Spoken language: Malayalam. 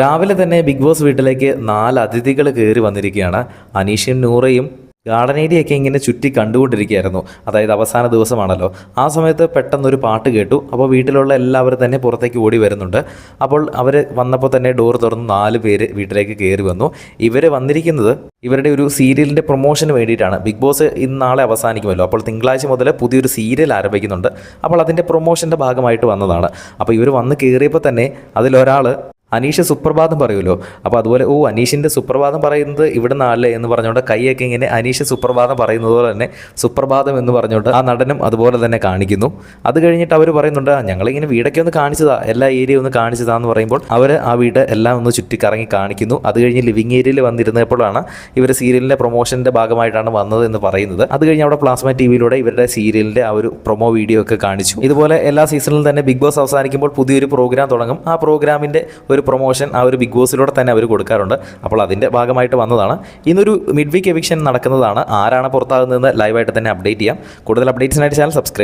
രാവിലെ തന്നെ ബിഗ് ബോസ് വീട്ടിലേക്ക് 4 അതിഥികൾ കയറി വന്നിരിക്കുകയാണ്. അനീഷയും നൂറയും ഗാർഡൻ ഏരിയയൊക്കെ ഇങ്ങനെ ചുറ്റി കണ്ടുകൊണ്ടിരിക്കുകയായിരുന്നു. അതായത് അവസാന ദിവസമാണല്ലോ. ആ സമയത്ത് പെട്ടെന്നൊരു പാട്ട് കേട്ടു. അപ്പോൾ വീട്ടിലുള്ള എല്ലാവരും തന്നെ പുറത്തേക്ക് ഓടി വരുന്നുണ്ട്. അപ്പോൾ അവർ വന്നപ്പോൾ തന്നെ ഡോർ തുറന്ന് 4 പേര് വീട്ടിലേക്ക് കയറി വന്നു. ഇവർ വന്നിരിക്കുന്നത് ഇവരുടെ ഒരു സീരിയലിൻ്റെ പ്രൊമോഷന് വേണ്ടിയിട്ടാണ്. ബിഗ് ബോസ് ഇന്ന് നാളെ അവസാനിക്കുമല്ലോ. അപ്പോൾ തിങ്കളാഴ്ച മുതൽ പുതിയൊരു സീരിയൽ ആരംഭിക്കുന്നുണ്ട്. അപ്പോൾ അതിൻ്റെ പ്രൊമോഷൻ്റെ ഭാഗമായിട്ട് വന്നതാണ്. അപ്പോൾ ഇവർ വന്ന് കയറിയപ്പോൾ തന്നെ അതിലൊരാൾ അനീഷ് സുപ്രഭാതം പറയുമല്ലോ. അപ്പോൾ അതുപോലെ അനീഷിൻ്റെ സുപ്രഭാതം പറയുന്നത് ഇവിടെ നിന്നല്ലേ എന്ന് പറഞ്ഞുകൊണ്ട് കൈയൊക്കെ ഇങ്ങനെ അനീഷ് സുപ്രഭാതം പറയുന്നത് പോലെ തന്നെ സുപ്രഭാതം എന്ന് പറഞ്ഞുകൊണ്ട് ആ നടനും അതുപോലെ തന്നെ കാണിക്കുന്നു. അത് കഴിഞ്ഞിട്ട് അവർ പറയുന്നുണ്ട് ഞങ്ങളിങ്ങനെ വീടൊക്കെ ഒന്ന് കാണിച്ചതാ, എല്ലാ ഏരിയ ഒന്ന് കാണിച്ചതാന്ന് പറയുമ്പോൾ അവർ ആ വീട് എല്ലാം ഒന്ന് ചുറ്റിക്കറങ്ങി കാണിക്കുന്നു. അത് കഴിഞ്ഞ് ലിവിങ് ഏരിയയിൽ വന്നിരുന്നപ്പോഴാണ് ഇവർ സീരിയലിൻ്റെ പ്രൊമോഷൻ്റെ ഭാഗമായിട്ടാണ് വന്നത് എന്ന് പറയുന്നത്. അത് കഴിഞ്ഞ് അവിടെ പ്ലാസ്മ ടിവിയിലൂടെ ഇവരുടെ സീരിയലിൻ്റെ ആ ഒരു പ്രൊമോ വീഡിയോ ഒക്കെ കാണിച്ചു. ഇതുപോലെ എല്ലാ സീസണിലും തന്നെ ബിഗ് ബോസ് അവസാനിക്കുമ്പോൾ പുതിയൊരു പ്രോഗ്രാം തുടങ്ങും. ആ പ്രോഗ്രാമിൻ്റെ ഒരു പ്രൊമോഷൻ ആ ഒരു ബിഗ് ബോസിലൂടെ തന്നെ അവർ കൊടുക്കാറുണ്ട്. അപ്പോൾ അതിൻ്റെ ഭാഗമായിട്ട് വന്നതാണ്. ഇന്നൊരു മിഡ് വീക്ക് എവിക്ഷൻ നടക്കുന്നതാണ്. ആരാണ് പുറത്താകുന്നതെന്ന് ലൈവായിട്ട് തന്നെ അപ്ഡേറ്റ് ചെയ്യാം. കൂടുതൽ അപ്ഡേറ്റ്സിനായിട്ട് ചാനൽ സബ്സ്ക്രൈബ്